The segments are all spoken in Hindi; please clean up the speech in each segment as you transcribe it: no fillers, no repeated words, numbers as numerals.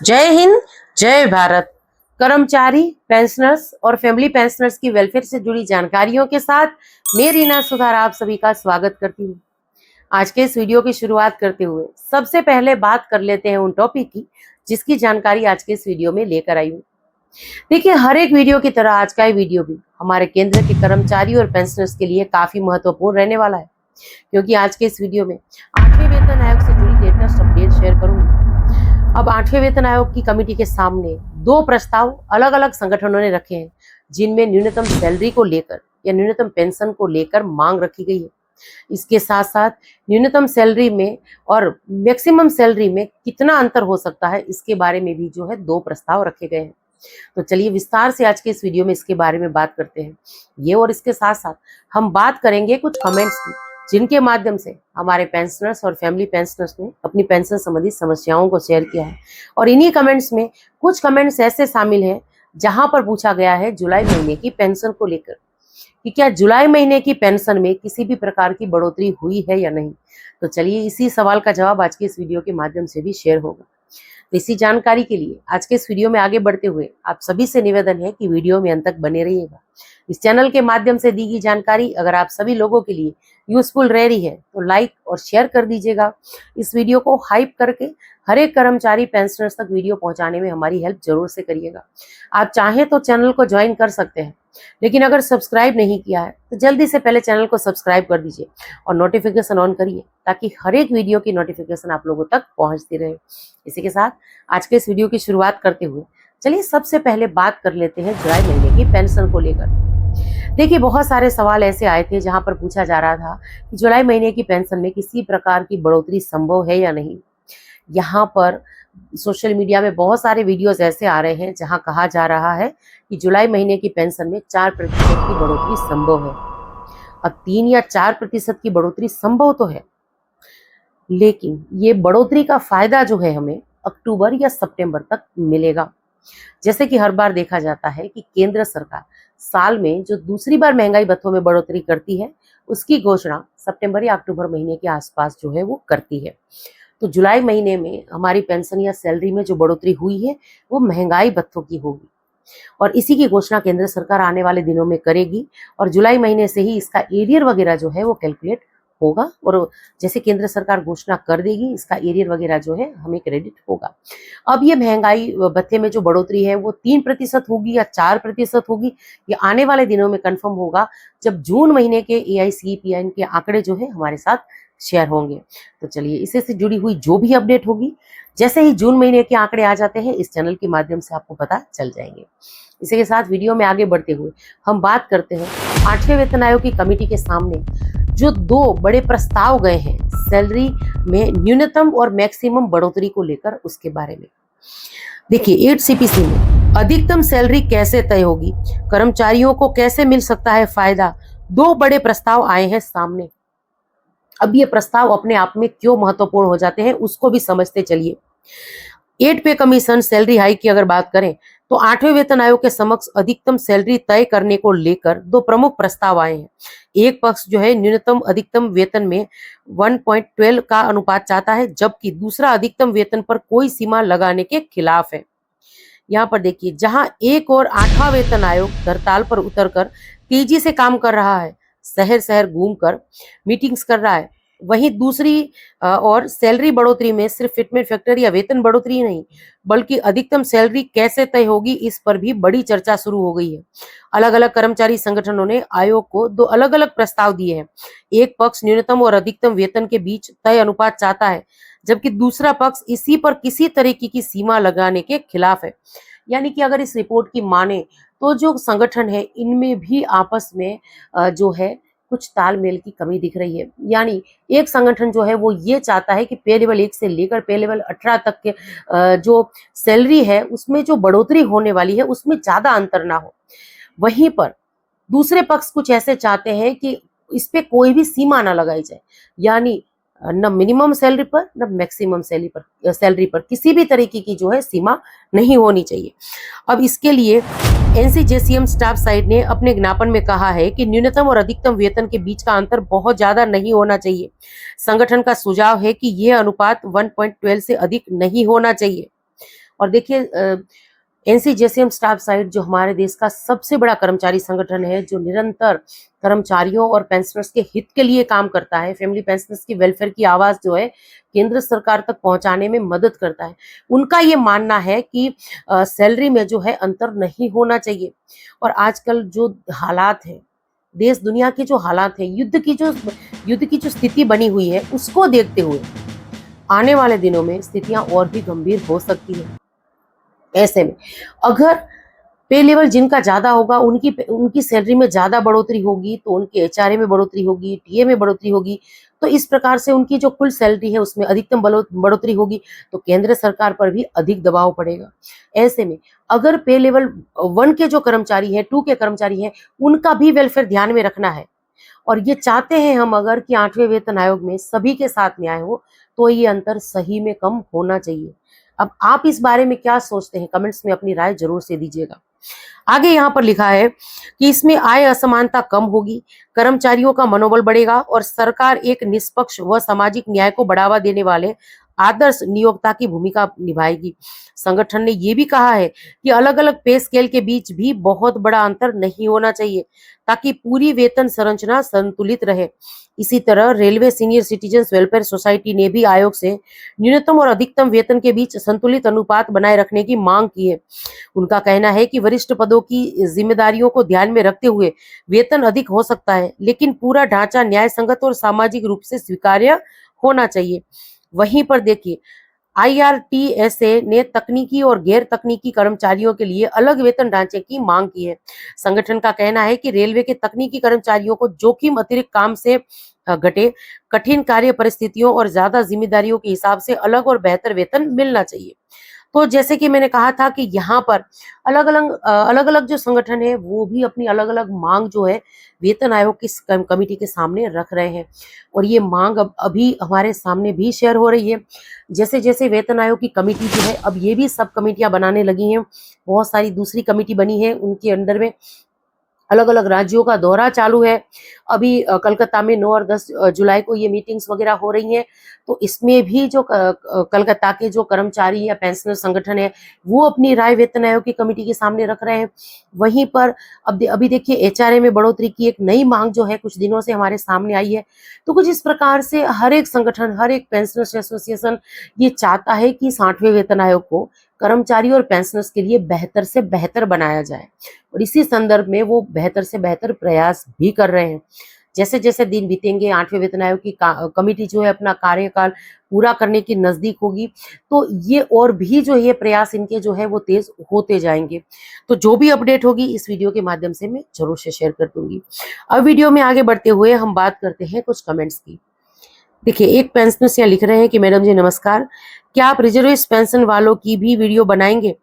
जय हिंद, जय भारत। कर्मचारी, पेंशनर्स और फैमिली पेंशनर्स की वेलफेयर से जुड़ी जानकारियों के साथ मैं रीना सुधार आप सभी का स्वागत करती हूँ। आज के इस वीडियो की शुरुआत करते हुए सबसे पहले बात कर लेते हैं उन टॉपिक की जिसकी जानकारी आज के इस वीडियो में लेकर आई हूँ। देखिए, हर एक वीडियो की तरह आज का ये वीडियो भी हमारे केंद्र के कर्मचारी और पेंशनर्स के लिए काफी महत्वपूर्ण रहने वाला है, क्योंकि आज के इस वीडियो में 8वें वेतन आयोग से जुड़ी लेटेस्ट अपडेट शेयर करूंगी। अब 8वें वेतन आयोग की कमेटी के सामने दो प्रस्ताव अलग अलग संगठनों ने रखे हैं, जिनमें न्यूनतम सैलरी को लेकर या न्यूनतम पेंशन को लेकर मांग रखी गई है। इसके साथ साथ न्यूनतम सैलरी में और मैक्सिमम सैलरी में कितना अंतर हो सकता है, इसके बारे में भी जो है दो प्रस्ताव रखे गए हैं। तो चलिए विस्तार से आज के इस वीडियो में इसके बारे में बात करते हैं। ये और इसके साथ साथ हम बात करेंगे कुछ कमेंट्स की, जिनके माध्यम से हमारे पेंशनर्स और फैमिली पेंशनर्स ने अपनी पेंशन संबंधी समस्याओं को शेयर किया है। और इन्हीं कमेंट्स में कुछ कमेंट्स ऐसे शामिल हैं जहां पर पूछा गया है जुलाई महीने की पेंशन को लेकर कि क्या जुलाई महीने की पेंशन में किसी भी प्रकार की बढ़ोतरी हुई है या नहीं। तो चलिए इसी सवाल का जवाब आज के इस वीडियो के माध्यम से भी शेयर होगा। तो इसी जानकारी के लिए आज के इस वीडियो में आगे बढ़ते हुए आप सभी से निवेदन है कि वीडियो में अंत तक बने रहिएगा। इस चैनल के माध्यम से दी गई जानकारी अगर आप सभी लोगों के लिए यूजफुल रह रही है तो लाइक और शेयर कर दीजिएगा। इस वीडियो को हाइप करके हर एक कर्मचारी पेंशनर्स तक वीडियो पहुंचाने में हमारी हेल्प जरूर से करिएगा। आप चाहें तो चैनल को ज्वाइन कर सकते हैं, लेकिन अगर सब्सक्राइब नहीं किया है तो जल्दी से पहले चैनल को सब्सक्राइब कर दीजिए और नोटिफिकेशन ऑन करिए, ताकि हर एक वीडियो की नोटिफिकेशन आप लोगों तक पहुंचती रहे। इसी के साथ आज के इस वीडियो की शुरुआत करते हुए चलिए सबसे पहले बात कर लेते हैं जुलाई महीने की पेंशन को लेकर। देखिए, बहुत सारे सवाल ऐसे आए थे जहां पर पूछा जा रहा था कि जुलाई महीने की पेंशन में किसी प्रकार की बढ़ोतरी संभव है या नहीं। यहाँ पर सोशल मीडिया में बहुत सारे वीडियोस ऐसे आ रहे हैं जहां कहा जा रहा है कि जुलाई महीने की पेंशन में 4% की बढ़ोतरी संभव है। अब 3 या 4% की बढ़ोतरी संभव तो है, लेकिन ये बढ़ोतरी का फायदा जो है हमें अक्टूबर या सितंबर तक मिलेगा। जैसे कि हर बार देखा जाता है कि केंद्र सरकार साल में जो दूसरी बार महंगाई भत्तों में बढ़ोतरी करती है, उसकी घोषणा सितंबर या अक्टूबर महीने के आसपास जो है वो करती है। तो जुलाई महीने में हमारी पेंशन या सैलरी में जो बढ़ोतरी हुई है वो महंगाई भत्तों की होगी, और इसी की घोषणा केंद्र सरकार आने वाले दिनों में करेगी। और जुलाई महीने से ही इसका एरियर वगैरह जो है वो कैलकुलेट होगा, और जैसे केंद्र सरकार घोषणा कर देगी इसका एरियर वगैरह जो है हमें क्रेडिट होगा। अब ये महंगाई भत्ते में जो बढ़ोतरी है वो 3% होगी या 4% होगी, ये आने वाले दिनों में कंफर्म होगा जब जून महीने के AICPN के आंकड़े जो है हमारे साथ शेयर होंगे। तो चलिए इससे से जुड़ी हुई जो भी अपडेट होगी, जैसे ही जून महीने के आंकड़े आ जाते हैं इस चैनल के माध्यम से आपको पता चल जाएंगे। इसी के साथ वीडियो में आगे बढ़ते हुए हम बात करते हैं 8वें वेतन आयोग की कमेटी के सामने जो दो बड़े प्रस्ताव गए हैं सैलरी में न्यूनतम और मैक्सिमम बढ़ोतरी को लेकर, उसके बारे में। देखिए, 8CPC में अधिकतम सैलरी कैसे तय होगी, कर्मचारियों को कैसे मिल सकता है फायदा, दो बड़े प्रस्ताव आए हैं सामने। अब ये प्रस्ताव अपने आप में क्यों महत्वपूर्ण हो जाते हैं उसको भी समझते चलिए। 8 पे कमीशन सैलरी हाइक की अगर बात करें तो 8वें वेतन आयोग के समक्ष अधिकतम सैलरी तय करने को लेकर दो प्रमुख प्रस्ताव आए हैं। एक पक्ष जो है न्यूनतम अधिकतम वेतन में 1.12 का अनुपात चाहता है, जबकि दूसरा अधिकतम वेतन पर कोई सीमा लगाने के खिलाफ है। यहाँ पर देखिए, जहां एक और 8वां वेतन आयोग हड़ताल पर उतरकर तेजी से काम कर रहा है, शहर शहर घूमकर मीटिंग्स कर रहा है, वहीं दूसरी और सैलरी बढ़ोतरी में सिर्फ फिटमेंट फैक्टर या वेतन बढ़ोतरी नहीं बल्कि अधिकतम सैलरी कैसे तय होगी इस पर भी बड़ी चर्चा शुरू हो गई है। अलग अलग कर्मचारी संगठनों ने आयोग को दो अलग अलग प्रस्ताव दिए हैं। एक पक्ष न्यूनतम और अधिकतम वेतन के बीच तय अनुपात चाहता है, जबकि दूसरा पक्ष इसी पर किसी तरीके की सीमा लगाने के खिलाफ है। यानी कि अगर इस रिपोर्ट की माने तो जो संगठन है इनमें भी आपस में जो है कुछ तालमेल की कमी दिख रही है। यानी एक संगठन जो है वो ये चाहता है कि पे लेवल 1 से लेकर पे लेवल 18 तक के जो सैलरी है उसमें जो बढ़ोतरी होने वाली है उसमें ज्यादा अंतर ना हो। वहीं पर दूसरे पक्ष कुछ ऐसे चाहते हैं कि इस पे कोई भी सीमा ना लगाई जाए, यानी न मिनिमम सैलरी पर न मैक्सिमम सैलरी पर किसी भी तरीके की जो है सीमा नहीं होनी चाहिए। अब इसके लिए NCJCM स्टाफ साइड ने अपने ज्ञापन में कहा है कि न्यूनतम और अधिकतम वेतन के बीच का अंतर बहुत ज्यादा नहीं होना चाहिए। संगठन का सुझाव है कि यह अनुपात 1.12 से अधिक नहीं होना चाहिए। और देखिए एनसीजेसीएम स्टाफ साइट जो हमारे देश का सबसे बड़ा कर्मचारी संगठन है, जो निरंतर कर्मचारियों और पेंशनर्स के हित के लिए काम करता है, फैमिली पेंशनर्स की वेलफेयर की आवाज जो है केंद्र सरकार तक पहुंचाने में मदद करता है। उनका ये मानना है कि सैलरी में जो है अंतर नहीं होना चाहिए। और आजकल जो हालात है, देश दुनिया के जो हालात है, युद्ध की जो स्थिति बनी हुई है, उसको देखते हुए आने वाले दिनों में स्थितियां और भी गंभीर हो सकती है। ऐसे में अगर पे लेवल जिनका ज्यादा होगा, उनकी सैलरी में ज्यादा बढ़ोतरी होगी, तो उनके एचआरए में बढ़ोतरी होगी, टीए में बढ़ोतरी होगी, तो इस प्रकार से उनकी जो कुल सैलरी है उसमें अधिकतम बढ़ोतरी होगी, तो केंद्र सरकार पर भी अधिक दबाव पड़ेगा। ऐसे में अगर पे लेवल 1 के जो कर्मचारी है, 2 के कर्मचारी है, उनका भी वेलफेयर ध्यान में रखना है, और ये चाहते हैं हम अगर कि 8वें वेतन आयोग में सभी के साथ न्याय हो, तो ये अंतर सही में कम होना चाहिए। अब आप इस बारे में क्या सोचते हैं, कमेंट्स में अपनी राय जरूर से दीजिएगा। आगे यहाँ पर लिखा है कि इसमें आय असमानता कम होगी, कर्मचारियों का मनोबल बढ़ेगा और सरकार एक निष्पक्ष व सामाजिक न्याय को बढ़ावा देने वाले आदर्श नियोक्ता की भूमिका निभाएगी। संगठन ने यह भी कहा है कि अलग अलग पे स्केल के बीच भी बहुत बड़ा अंतर नहीं होना चाहिए, ताकि पूरी वेतन संरचना संतुलित रहे। इसी तरह railway senior citizens welfare society ने भी आयोग से न्यूनतम और अधिकतम वेतन के बीच संतुलित अनुपात बनाए रखने की मांग की है। उनका कहना है कि वरिष्ठ पदों की जिम्मेदारियों को ध्यान में रखते हुए वेतन अधिक हो सकता है, लेकिन पूरा ढांचा न्याय संगत और सामाजिक रूप से स्वीकार्य होना चाहिए। वहीं पर देखिए, IRTSA ने तकनीकी और गैर तकनीकी कर्मचारियों के लिए अलग वेतन ढांचे की मांग की है। संगठन का कहना है कि रेलवे के तकनीकी कर्मचारियों को जोखिम अतिरिक्त काम से घटे, कठिन कार्य परिस्थितियों और ज्यादा जिम्मेदारियों के हिसाब से अलग और बेहतर वेतन मिलना चाहिए। तो जैसे कि मैंने कहा था कि यहाँ पर अलग अलग जो संगठन है वो भी अपनी अलग अलग मांग जो है वेतन आयोग की कमेटी के सामने रख रहे हैं, और ये मांग अब अभी हमारे सामने भी शेयर हो रही है। जैसे जैसे वेतन आयोग की कमेटी जो है, अब ये भी सब कमेटियां बनाने लगी हैं, बहुत सारी दूसरी कमेटी बनी है, उनके अंडर में अलग अलग राज्यों का दौरा चालू है। अभी कलकत्ता में 9 और 10 जुलाई को ये मीटिंग्स वगैरह हो रही हैं, तो इसमें भी जो कलकत्ता के जो कर्मचारी या पेंशनर संगठन है वो अपनी राय वेतन आयोग की कमेटी के सामने रख रहे हैं। वहीं पर अभी देखिए, एचआरए में बढ़ोतरी की एक नई मांग जो है कुछ दिनों से हमारे सामने आई है। तो कुछ इस प्रकार से हर एक संगठन, हर एक पेंशनर्स एसोसिएशन ये चाहता है कि 60वें वेतन आयोग को कर्मचारी और पेंशनर्स के लिए बेहतर से बेहतर बनाया जाए, और इसी संदर्भ में वो बेहतर से बेहतर प्रयास भी कर रहे हैं। जैसे जैसे दिन बीतेंगे, 8वें वेतन आयोग की कमेटी जो है अपना कार्यकाल पूरा करने की नजदीक होगी, तो ये और भी जो ये प्रयास इनके जो है वो तेज होते जाएंगे। तो जो भी अपडेट होगी इस वीडियो के माध्यम से मैं जरूर से शेयर कर दूंगी। अब वीडियो में आगे बढ़ते हुए हम बात करते हैं कुछ कमेंट्स की। देखिए, एक पेंशनर्स यहाँ लिख रहे हैं कि मैडम जी नमस्कार, क्या आप रिजर्विस्ट पेंशन वालों की भी वीडियो बनाएंगे?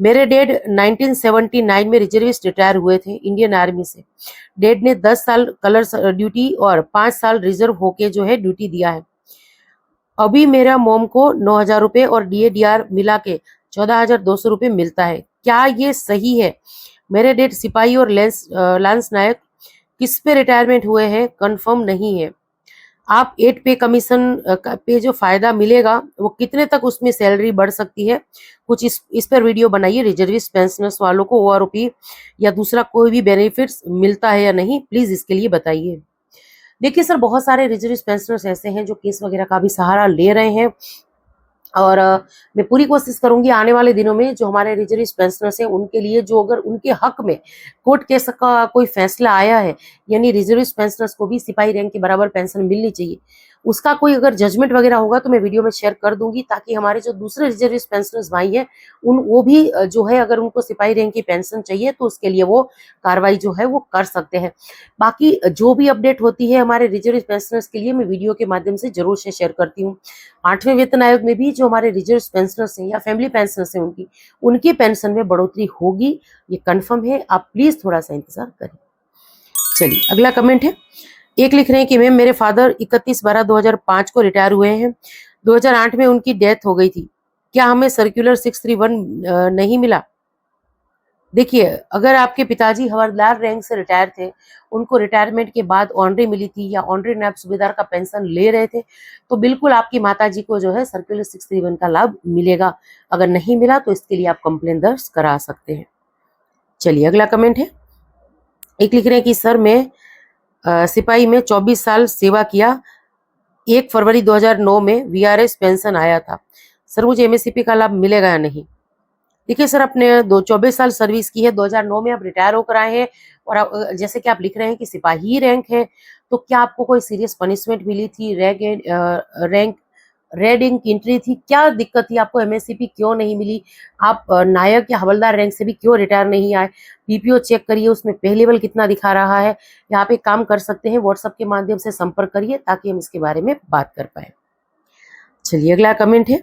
मेरे डैड 1979 में रिजर्विस्ट रिटायर हुए थे इंडियन आर्मी से। डैड ने 10 साल कलर्स ड्यूटी और 5 साल रिजर्व होके जो है ड्यूटी दिया है। अभी मेरा मॉम को 9,000 रुपये और DADR मिला के 14,200 रुपये मिलता है, क्या ये सही है? मेरे डैड सिपाही और लांस नायक किस पे रिटायरमेंट हुए हैं, कंफर्म नहीं है। आप 8 पे कमीशन पे जो फायदा मिलेगा वो कितने तक उसमें सैलरी बढ़ सकती है, कुछ इस पर वीडियो बनाइए। रिजर्विस्ट पेंशनर्स वालों को ORP या दूसरा कोई भी बेनिफिट्स मिलता है या नहीं, प्लीज इसके लिए बताइए। देखिए सर, बहुत सारे रिजर्विस्ट पेंशनर्स ऐसे हैं जो केस वगैरह का भी सहारा ले रहे हैं, और मैं पूरी कोशिश करूंगी आने वाले दिनों में जो हमारे रिजर्विस्ट पेंशनर्स हैं उनके लिए, जो अगर उनके हक में कोर्ट केस का कोई फैसला आया है, यानी रिजर्विस्ट पेंशनर्स को भी सिपाही रैंक के बराबर पेंशन मिलनी चाहिए, उसका कोई अगर जजमेंट वगैरह होगा तो मैं वीडियो में शेयर कर दूंगी, ताकि हमारे जो दूसरे रिजर्विस्ट पेंशनर्स भाई हैं वो भी जो है अगर उनको सिपाही रैंक की पेंशन चाहिए तो उसके लिए वो कार्रवाई जो है वो कर सकते हैं। बाकी जो भी अपडेट होती है हमारे रिजर्विस्ट पेंशनर्स के लिए मैं वीडियो के माध्यम से जरूर से शेयर करती हूँ। 8वें वेतन आयोग में भी जो हमारे रिजर्विस्ट पेंशनर्स हैं या फैमिली पेंशनर्स हैं उनकी पेंशन में बढ़ोतरी होगी, ये कन्फर्म है। आप प्लीज थोड़ा सा इंतजार करें। चलिए, अगला कमेंट है। एक लिख रहे हैं कि मैम, मेरे फादर 31/12/2005 को रिटायर हुए हैं, 2008 में उनकी डेथ हो गई थी, क्या हमें सर्कुलर 631 नहीं मिला? देखिए, अगर आपके पिताजी हवलदार रैंक से रिटायर थे, उनको रिटायरमेंट के बाद ऑनरी मिली थी या ऑनरी नायब सूबेदार का पेंशन ले रहे थे, तो बिल्कुल आपकी माताजी को जो है सर्कुलर 631 का लाभ मिलेगा। अगर नहीं मिला तो इसके लिए आप कंप्लेन दर्ज करा सकते हैं। चलिए अगला कमेंट है, एक लिख रहे हैं कि सर मैं सिपाही में 24 साल सेवा किया, 1 फरवरी 2009 में वीआरएस पेंशन आया था, सर मुझे एमएससीपी का लाभ मिलेगा या नहीं? देखिए सर, आपने 24 साल सर्विस की है, 2009 में आप रिटायर होकर आए हैं और जैसे कि आप लिख रहे हैं कि सिपाही रैंक है, तो क्या आपको कोई सीरियस पनिशमेंट मिली थी, रैंक रेड इंक एंट्री थी, क्या दिक्कत थी, आपको एमएससीपी क्यों नहीं मिली, आप नायक या हवलदार रैंक से भी क्यों रिटायर नहीं आए? पीपीओ चेक करिए, उसमें पे लेवल कितना दिखा रहा है। यहाँ पे काम कर सकते हैं, व्हाट्सएप के माध्यम से संपर्क करिए ताकि हम इसके बारे में बात कर पाए। चलिए अगला कमेंट है,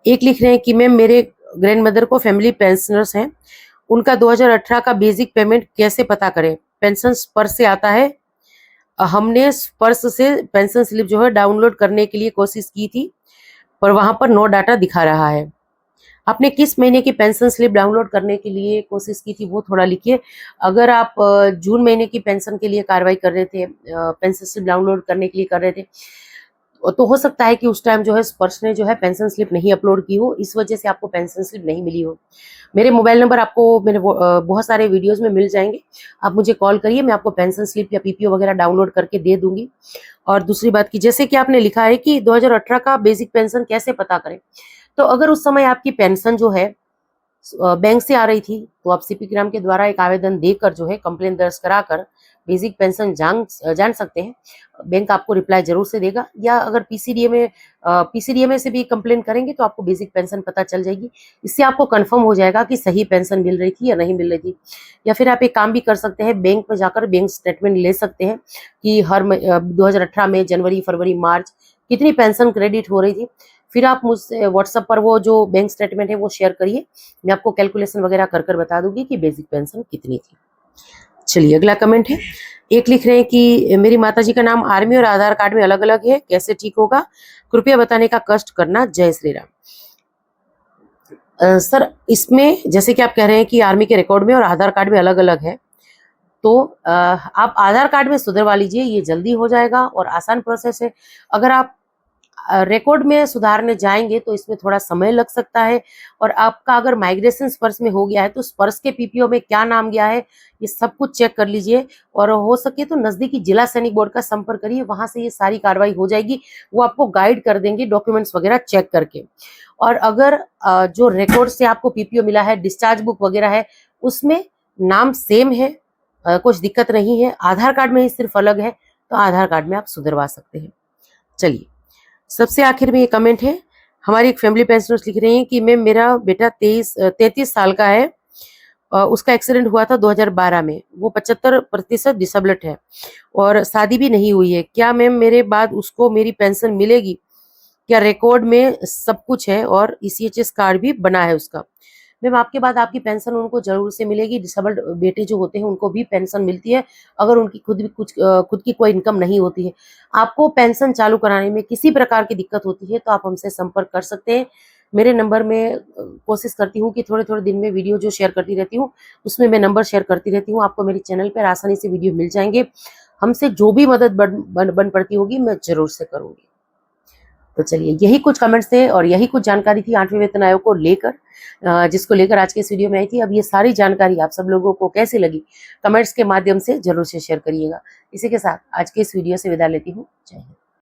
एक लिख रहे हैं कि मैम मेरे ग्रैंड मदर को फैमिली पेंशनर्स हैं, उनका 2018 का बेसिक पेमेंट कैसे पता करें? पेंशन स्पर्श से आता है, हमने स्पर्श से पेंशन स्लिप जो है डाउनलोड करने के लिए कोशिश की थी पर वहां पर नो डाटा दिखा रहा है। आपने किस महीने की पेंशन स्लिप डाउनलोड करने के लिए कोशिश की थी वो थोड़ा लिखिए। अगर आप जून महीने की पेंशन के लिए कार्रवाई कर रहे थे, पेंशन स्लिप डाउनलोड करने के लिए कर रहे थे, तो हो सकता है कि उस टाइम जो है स्पर्श ने जो है पेंशन स्लिप नहीं अपलोड की हो, इस वजह से आपको पेंशन स्लिप नहीं मिली हो। मेरे मोबाइल नंबर आपको मेरे बहुत सारे वीडियोस में मिल जाएंगे, आप मुझे कॉल करिए, मैं आपको पेंशन स्लिप या पीपीओ वगैरह डाउनलोड करके दे दूंगी। और दूसरी बात की, जैसे कि आपने लिखा है कि 2018 का बेसिक पेंशन कैसे पता करें, तो अगर उस समय आपकी पेंशन जो है बैंक से आ रही थी तो आप सीपी ग्राम के द्वारा एक आवेदन देकर जो है कंप्लेन दर्ज कराकर बेसिक पेंशन जान सकते हैं। बैंक आपको रिप्लाई जरूर से देगा, या अगर पीसीडीए से भी कंप्लेन करेंगे तो आपको बेसिक पेंशन पता चल जाएगी। इससे आपको कंफर्म हो जाएगा कि सही पेंशन मिल रही थी या नहीं मिल रही थी। या फिर आप एक काम भी कर सकते हैं, बैंक में जाकर बैंक स्टेटमेंट ले सकते हैं कि हर 2018 में जनवरी, फरवरी, मार्च कितनी पेंशन क्रेडिट हो रही थी। फिर आप मुझसे व्हाट्सएप पर वो जो बैंक स्टेटमेंट है वो शेयर करिए, मैं आपको कैलकुलेशन वगैरह कर बता दूंगी कि बेसिक पेंशन कितनी थी। चलिए अगला कमेंट है, एक लिख रहे हैं कि मेरी माताजी का नाम आर्मी और आधार कार्ड में अलग अलग है, कैसे ठीक होगा, कृपया बताने का कष्ट करना, जय श्री राम। सर इसमें जैसे कि आप कह रहे हैं कि आर्मी के रिकॉर्ड में और आधार कार्ड में अलग अलग है, तो आप आधार कार्ड में सुधरवा लीजिए, ये जल्दी हो जाएगा और आसान प्रोसेस है। अगर आप रिकॉर्ड में सुधारने जाएंगे तो इसमें थोड़ा समय लग सकता है, और आपका अगर माइग्रेशन स्पर्श में हो गया है तो स्पर्श के पीपीओ में क्या नाम गया है ये सब कुछ चेक कर लीजिए, और हो सके तो नजदीकी जिला सैनिक बोर्ड का संपर्क करिए, वहां से ये सारी कार्रवाई हो जाएगी, वो आपको गाइड कर देंगे डॉक्यूमेंट्स वगैरह चेक करके। और अगर जो रिकॉर्ड से आपको पीपीओ मिला है, डिस्चार्ज बुक वगैरह है, उसमें नाम सेम है, कुछ दिक्कत नहीं है, आधार कार्ड में ही सिर्फ अलग है, तो आधार कार्ड में आप सुधरवा सकते हैं। चलिए सबसे आखिर में ये कमेंट है, हमारी एक फैमिली पेंशनर्स लिख रही हैं कि मैम मेरा बेटा 33 साल का है, उसका एक्सीडेंट हुआ था 2012 में, वो 75% डिसेबल्ड है और शादी भी नहीं हुई है, क्या मैम मेरे बाद उसको मेरी पेंशन मिलेगी? क्या रिकॉर्ड में सब कुछ है और ईसीएचएस कार्ड भी बना है उसका? मैम आपके बाद आपकी पेंशन उनको जरूर से मिलेगी, डिसेबल्ड बेटे जो होते हैं उनको भी पेंशन मिलती है अगर उनकी खुद की कोई इनकम नहीं होती है। आपको पेंशन चालू कराने में किसी प्रकार की दिक्कत होती है तो आप हमसे संपर्क कर सकते हैं। मेरे नंबर में कोशिश करती हूँ कि थोड़े थोड़े दिन में वीडियो जो शेयर करती रहती हूँ उसमें मैं नंबर शेयर करती रहती हूँ, आपको मेरे चैनल पर आसानी से वीडियो मिल जाएंगे। हमसे जो भी मदद बन पड़ती होगी मैं जरूर से करूंगी। तो चलिए यही कुछ कमेंट्स थे और यही कुछ जानकारी थी 8वें वेतन आयोग को लेकर, जिसको लेकर आज के इस वीडियो में आई थी। अब ये सारी जानकारी आप सब लोगों को कैसी लगी कमेंट्स के माध्यम से जरूर से शेयर करिएगा। इसी के साथ आज के इस वीडियो से विदा लेती हूँ। जय हिंद।